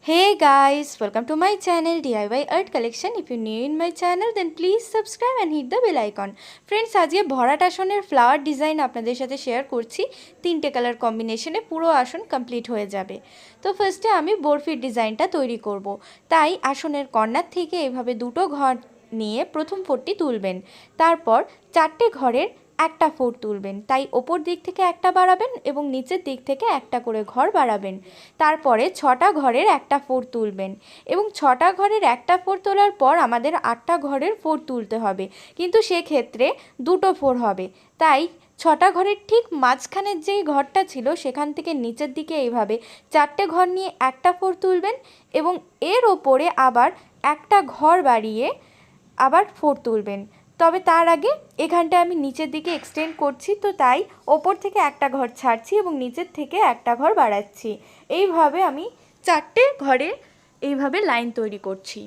Hey guys, welcome to my channel DIY Art Collection. If you're new in my channel then please subscribe and hit the bell icon. Friends, আজকে ভরাট আসনের flower design আপনাদের সাথে share করছি। তিনটে colour কম্বিনেশনে পুরো আসন কমপ্লিট হয়ে যাবে। তো ফার্স্টে আমি বরফির ডিজাইনটা তৈরি করব। তাই আসনের কর্নার থেকে এভাবে দুটো ঘর নিয়ে প্রথম ফোরটি তুলবেন। তারপর চারটে ঘরের একটা ফোর তুলবেন। তাই ওপর দিক থেকে একটা বাড়াবেন এবং নিচের দিক থেকে একটা করে ঘর বাড়াবেন। তারপরে ছটা ঘরের একটা ফোর তুলবেন এবং ছটা ঘরের একটা ফোর তোলার পর আমাদের আটটা ঘরের ফোর তুলতে হবে, কিন্তু সেক্ষেত্রে দুটো ফোর হবে। তাই ছটা ঘরের ঠিক মাঝখানের যেই ঘরটা ছিল সেখান থেকে নিচের দিকে এইভাবে চারটে ঘর নিয়ে একটা ফোর তুলবেন এবং এর ওপরে আবার একটা ঘর বাড়িয়ে আবার ফোর তুলবেন। তবে তার আগে এখানটা আমি নিচের দিকে এক্সটেন্ড করছি, তো তাই ওপর থেকে একটা ঘর ছাড়ছি এবং নিচের থেকে একটা ঘর বাড়াচ্ছি। এইভাবে আমি চারটে ঘরে এইভাবে লাইন তৈরি করছি।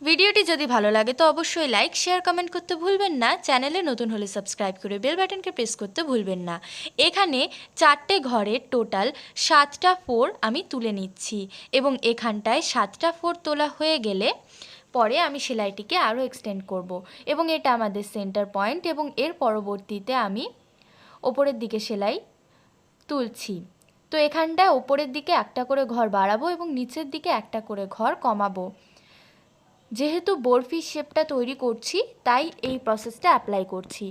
ভিডিওটি যদি ভালো লাগে তো অবশ্যই লাইক শেয়ার কমেন্ট করতে ভুলবেন না। চ্যানেলে নতুন হলে সাবস্ক্রাইব করে বেল বাটনকে প্রেস করতে ভুলবেন না। এখানে চারটে ঘরের টোটাল 7টা ফোর আমি তুলে নিচ্ছি এবং এখানটায় 7টা ফোর তোলা হয়ে গেলে পরে আমি সেলাইটিকে আরও এক্সটেন্ড করব এবং এটা আমাদের সেন্টার পয়েন্ট এবং এর পরবর্তীতে আমি ওপরের দিকে সেলাই তুলছি। তো এখানটায় ওপরের দিকে একটা করে ঘর বাড়াবো এবং নিচের দিকে একটা করে ঘর কমাবো। যেহেতু বরফির শেপটা তৈরি করছি তাই এই প্রসেসটা অ্যাপ্লাই করছি।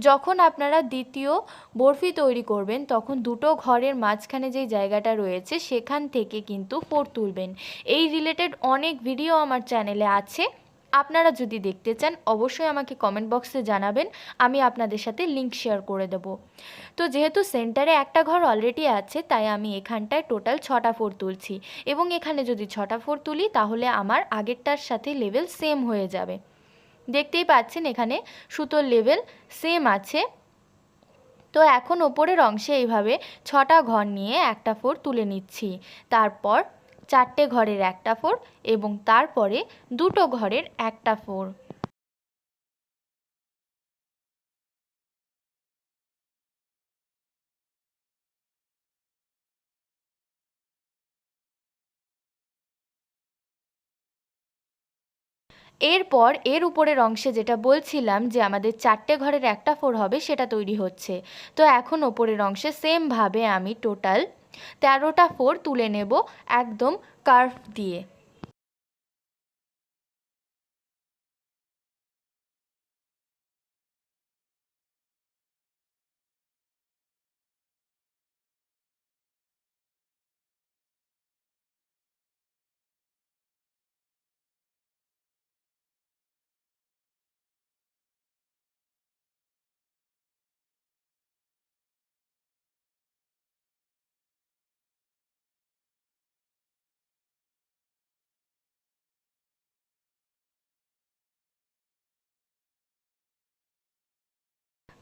যখন আপনারা দ্বিতীয় বরফি তৈরি করবেন তখন দুটো ঘরের মাঝখানে যেই জায়গাটা রয়েছে সেখান থেকে কিন্তু ফোর তুলবেন। এই রিলেটেড অনেক ভিডিও আমার চ্যানেলে আছে, আপনারা যদি দেখতে চান অবশ্যই আমাকে কমেন্ট বক্সে জানাবেন, আমি আপনাদের সাথে লিংক শেয়ার করে দেব। তো যেহেতু সেন্টারে একটা ঘর অলরেডি আছে তাই আমি এখানটায় টোটাল 6টা ফোর তুলছি এবং এখানে যদি 6টা ফোর তুলি তাহলে আমার আগেরটার সাথে লেভেল সেম হয়ে যাবে। দেখতেই পাচ্ছেন এখানে সুতোর লেভেল সেম আছে। তো এখন ওপরের অংশে এইভাবে 6টা ঘর নিয়ে একটা ফোর তুলে নিচ্ছি। তারপর চারটে ঘরের একটা ফোর এবং তারপরে দুটো ঘরের একটা ফোর। এরপর এর উপরের অংশে যেটা বলছিলাম যে আমাদের চারটে ঘরের একটা ফোর হবে সেটা তৈরি হচ্ছে। তো এখন ওপরের অংশে সেমভাবে আমি টোটাল 13টা ফোর তুলে নেব একদম কার্ভ দিয়ে।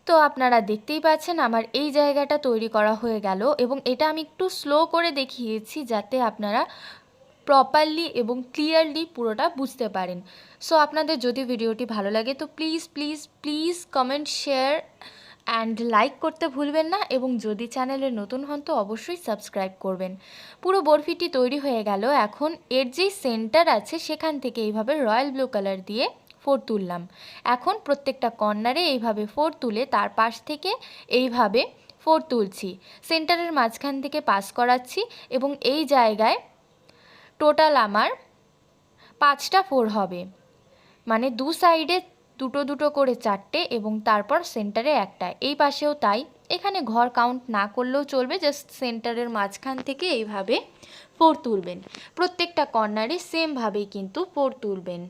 তো আপনারা দেখতেই পাচ্ছেন আমার এই জায়গাটা তৈরি করা হয়ে গেল এবং এটা আমি একটু স্লো করে দেখিয়েছি যাতে আপনারা প্রপারলি এবং ক্লিয়ারলি পুরোটা বুঝতে পারেন। সো আপনাদের যদি ভিডিওটি ভালো লাগে তো please please please comment share and like করতে ভুলবেন না এবং যদি চ্যানেলে নতুন হন তো অবশ্যই সাবস্ক্রাইব করবেন। পুরো বরফিটি তৈরি হয়ে গেল। এখন এর যেই সেন্টার আছে সেখান থেকে এইভাবে রয়্যাল ব্লু কালার দিয়ে ফোর তুললাম। এখন প্রত্যেকটা কর্নারে এইভাবে ফোর তুলে তার পাশ থেকে এইভাবে ফোর তুলছি, সেন্টারের মাঝখান থেকে পাস করাচ্ছি এবং এই জায়গায় টোটাল আমার 5টা ফোর হবে, মানে দু সাইডে দুটো দুটো করে চারটে এবং তারপর সেন্টারে একটা। এই পাশেও তাই, এখানে ঘর কাউন্ট না করলেও চলবে, জাস্ট সেন্টারের মাঝখান থেকে এইভাবে ফোর তুলবেন। প্রত্যেকটা কর্নারে সেমভাবেই কিন্তু ফোর তুলবেন।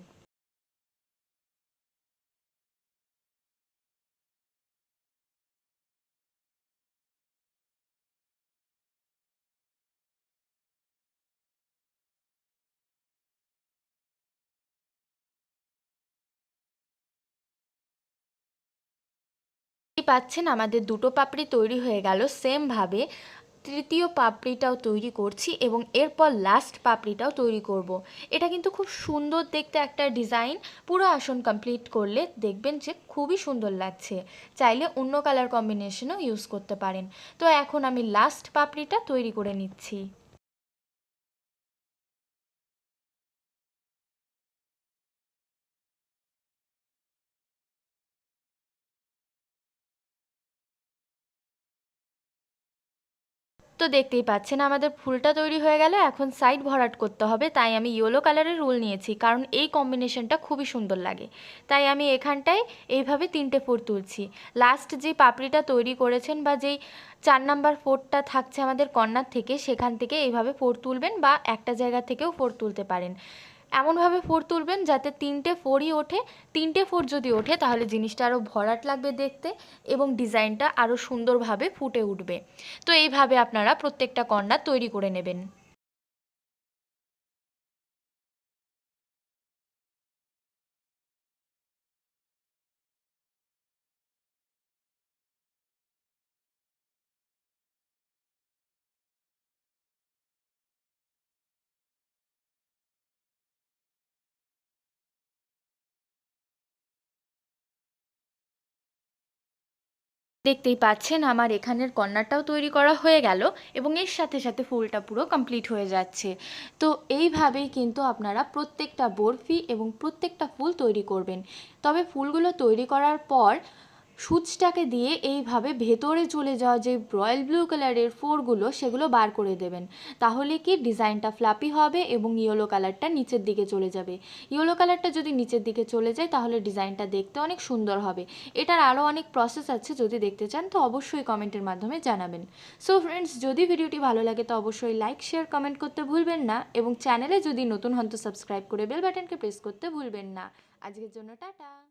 পাচ্ছেন আমাদের দুটো পাপড়ি তৈরি হয়ে গেল সেমভাবে। তৃতীয় পাপড়িটাও তৈরি করছি এবং এরপর লাস্ট পাপড়িটাও তৈরি করব। এটা কিন্তু খুব সুন্দর দেখতে একটা ডিজাইন। পুরো আসন কমপ্লিট করলে দেখবেন যে খুবই সুন্দর লাগছে। চাইলে অন্য কালার কম্বিনেশনও ইউজ করতে পারেন। তো এখন আমি লাস্ট পাপড়িটা তৈরি করে নিচ্ছি। তো দেখতেই পাচ্ছেন আমাদের ফুলটা তৈরি হয়ে গেল। এখন সাইড ভরাট করতে হবে, তাই আমি ইয়েলো কালারের রুল নিয়েছি, কারণ এই কম্বিনেশনটা খুবই সুন্দর লাগে। তাই আমি এখানটায় এইভাবে 3টে ফোর তুলছি। লাস্ট যে পাপড়িটা তৈরি করেছেন বা যেই 4 নাম্বার ফোরটা থাকছে আমাদের কর্নার থেকে, সেখান থেকে এইভাবে ফোর তুলবেন বা একটা জায়গা থেকেও ফোর তুলতে পারেন। এমনভাবে ফোর তুলবেন যাতে 3টে ফোরই ওঠে। 3টে ফোর যদি ওঠে তাহলে জিনিসটা আরও ভরাট লাগবে দেখতে এবং ডিজাইনটা আরও সুন্দরভাবে ফুটে উঠবে। তো এইভাবে আপনারা প্রত্যেকটা কর্নার তৈরি করে নেবেন। দেখতেই পাচ্ছেন আমার এখানের কর্নারটাও তৈরি করা হয়ে গেল এবং এর সাথে সাথে ফুলটা পুরো কমপ্লিট হয়ে যাচ্ছে। তো এইভাবেই কিন্তু আপনারা প্রত্যেকটা বরফি এবং প্রত্যেকটা ফুল তৈরি করবেন। তবে ফুলগুলো তৈরি করার পর সূচটাকে দিয়ে এইভাবে ভেতরে চলে যাওয়া যে রয়্যাল ব্লু কালারের ফোরগুলো সেগুলো বার করে দেবেন। তাহলে কি ডিজাইনটা ফ্লাপি হবে এবং ইয়েলো কালারটা নিচের দিকে চলে যাবে। ইয়েলো কালারটা যদি নিচের দিকে চলে যায় তাহলে ডিজাইনটা দেখতে অনেক সুন্দর হবে। এটার আরও অনেক প্রসেস আছে, যদি দেখতে চান তো অবশ্যই কমেন্টের মাধ্যমে জানাবেন। সো ফ্রেন্ডস, যদি ভিডিওটি ভালো লাগে তো অবশ্যই লাইক শেয়ার কমেন্ট করতে ভুলবেন না এবং চ্যানেলে যদি নতুন হন তো সাবস্ক্রাইব করে বেল বাটনকে প্রেস করতে ভুলবেন না। আজকের জন্য টাটা।